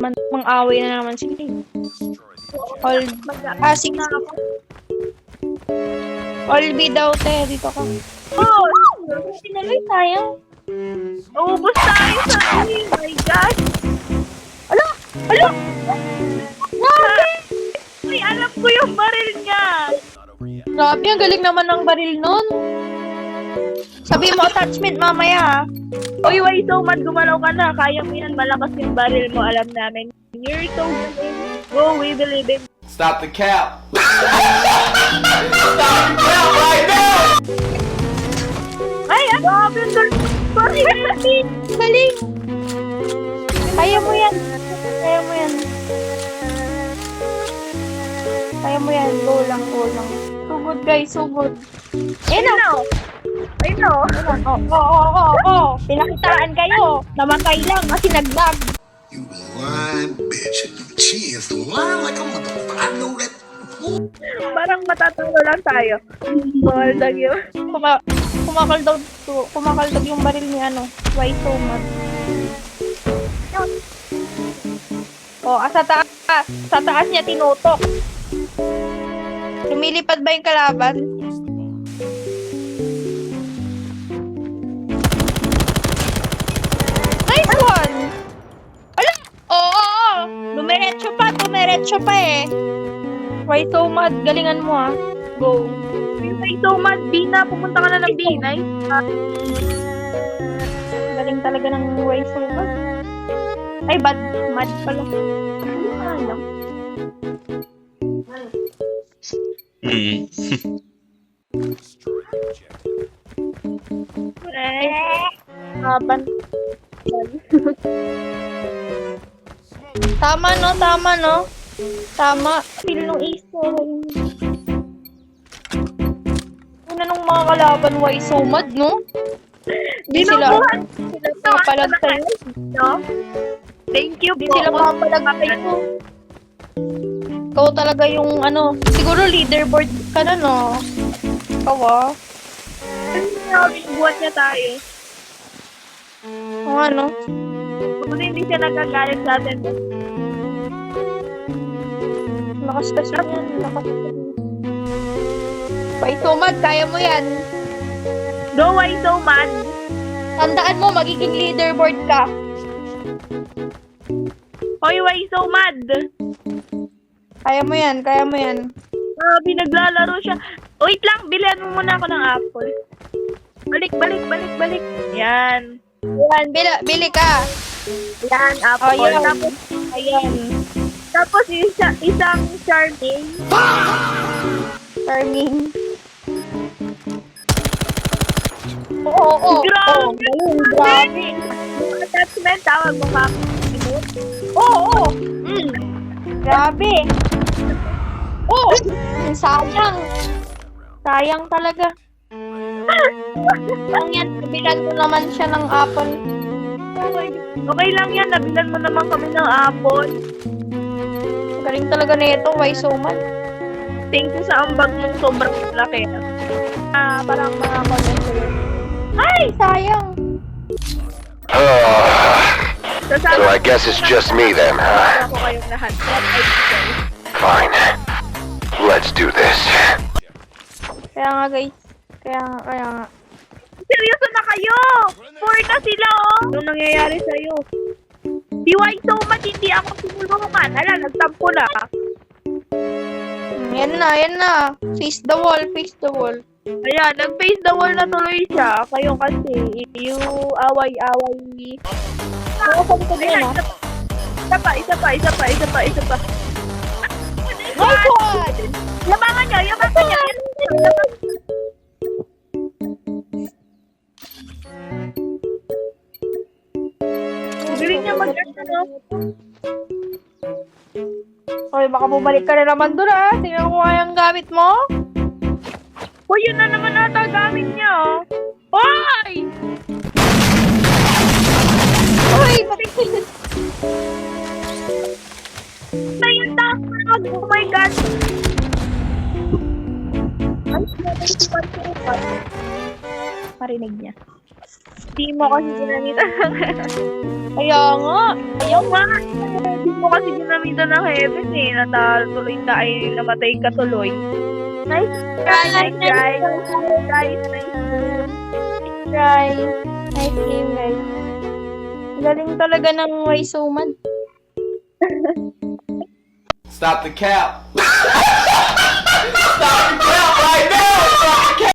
Mang-away na naman sila. All asik na ako. All B daw, te. Dito ka. Oh! Pinaloy tayo. Ubus tayo sa akin. My God! Ala! Ala! Grabe! Ay, alam ko yung baril niya. Grabe, ang galing naman ng baril nun. Sabi mo attachment mamaya, ha? Uy, why so mad? Gumalaw ka na. Kaya mo yan. Malakas yung baril mo. Alam namin. You're so good. Go, we believe in. Stop the cap. Stop the cap right now. Ay, ano? Sorry. Galing! Kaya mo yan. Kaya mo yan. Kaya mo yan. Go lang, go lang. Sugod, guys. Sugod. Ay, no. Ay, no. Oo. Pinakitaan kayo. Namatay lang kasi nag-lag. You lying bitch. She is lying like a motherfucker. I know that. Parang matatalo lang tayo. Mahal lang yun. Kumakaldog yung baril ni ano. Why so much? Oh, sa taas niya tinutok. Lumilipad ba yung kalaban? Nice one! Ala! Oo! Dumiretso pa eh. Why so mad? Galingan mo ah. Go. Why so mad? Bina, pumunta ka na ng Binay. Galing talaga ng why so mad. Ay, mad pala. Ano ka lang? Laban. Tama no? Tama. Feel nung iso. Una nung mga kalaban, why so mad, no? Di sila papalag sa'yo. No? Thank you Di po. sila papalag sa'yo. Ikaw talaga yung ano, siguro leaderboard ka na, no? Ikaw ah. Buhat niya tayo. O ano? Kung hindi siya nagagalit sa atin. Lakas kasi yan. Why so mad? Kaya mo yan. Go, why so mad? Tandaan mo, magiging leaderboard ka. Hoy, why so mad? Kaya mo yan. Naglalaro siya. Wait lang, bilhan mo muna ako ng apple. Balik. Yan. Yan, bili ka. Yan, apple. Oh, yan. Tapos, Ayan. tapos isang charming. Farming. Oo. Grabe! Grabe. Yung attachment, tawag mo ka. Oo. Grabe. Oo. Sayang talaga. Ang yan, nabilan ko naman siya ng apple. Okay lang yan, nabilan mo naman kami ng apple. Galing talaga na ito, why so much? Thank you sa ambag mong sobrang laki. Parang mga comment ko yun. Ay, sayang. So I guess it's just me then, huh? Ako kayong lahat. Fine. Let's do this. Kaya nga guys. Kaya nga. Seryoso na kayo! 4 na sila, oh! Anong nangyayari sa'yo? Di why so much, hindi ako tumulungan. Ala, nagtampo na. Yan na. Face the wall. Ayan, nag-face the wall na tuloy siya. Kayo kasi, you away-away. Nakasali ka din ah. Isa pa. My God! Yabangan niya. Bilis niya mag-ano. Oy, baka bumalik ka na naman doon ah. Tingnan ko nga yung gamit mo. Uy, yun na naman ata gamit niya, oh. Hoy! Uy, Na yung tawag! Oh my God! Ay, marinig niya. Di mo kasi ginamit. Kaya nga. Ayaw nga! mo kasi ginamitan ng heaven eh. Natalo tuloy na ay namatay ka tuloy. Nice try, nice try. Guys, nice Try. Nice game, guys. Galing talaga ng Why So Mad. Stop the cap. Stop the cap right now.